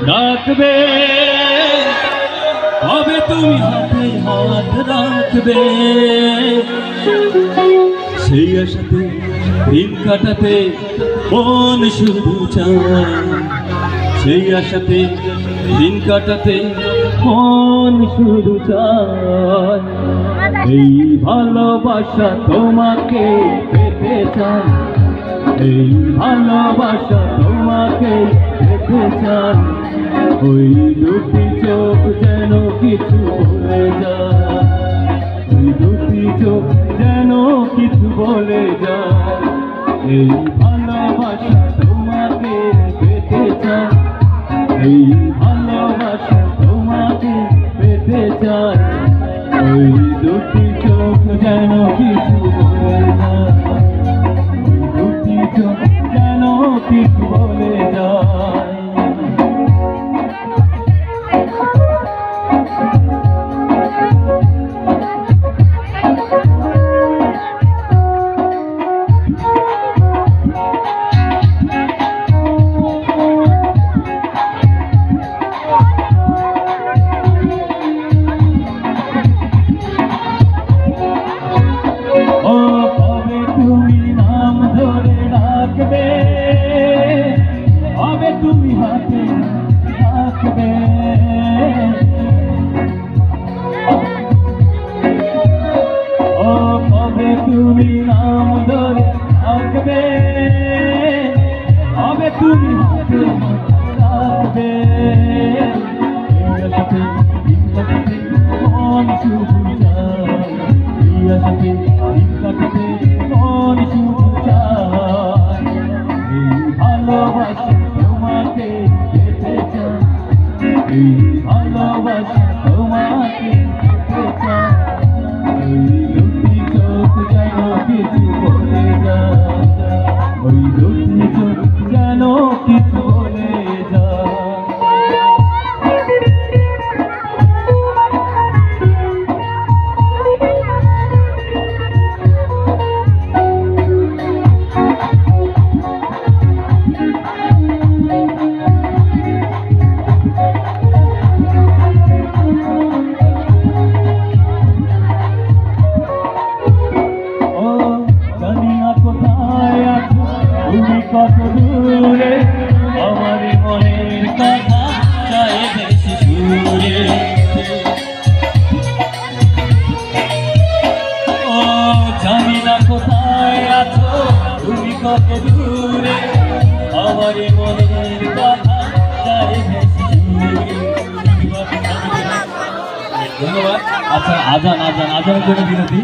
ডাকবে, হবে তুমি হাতে হাত রাখবে, সেই আশাতে দিন কাটাতে মন শুধু চায়, সেই আশাতে দিন কাটাতে মন শুধু চায়। এই ভালোবাসা তোমাকে পেতে চায়, এই ভালোবাসা তোমাকে পেতে চায়। ওই দুটি চোখ যেন কিছু বলে যায়, ওই দুটি চোখ যেন কিছু বলে যায়। এই ভালোবাসা তোমাকে পেতে চায়, এই ভালোবাসা তোমাকে পেতে চায়। ওই দুটি চোখ যেন কিছু বলে যায়, ওই দুটি চোখ যেন কিছু বলে যায়। হবে তুমি হাতে রাখবে, ও কবে তুমি নাম ধরে রাখবে, হবে তুমি হাতে রাখবে। মন শুধু চায়, মন শুধু চায়। ভালোবাসা তোমাকে পেতে চায়, এই ভালোবাসা তোমাকে পেতে চায়। ওই দুটি চোখ যেন কিছু বলে যায়, ওই দুটি চোখ যেন কিছু বলে যায়। কত দূরে আমার মনের কথা চায় বেশি সুরে, ও জানি না কোথায় আছো তুমি, কত দূরে আমার মনের কথা চায় বেশি সুরে। ধন্যবাদ। আচ্ছা, আজানের জন্য বিরতি।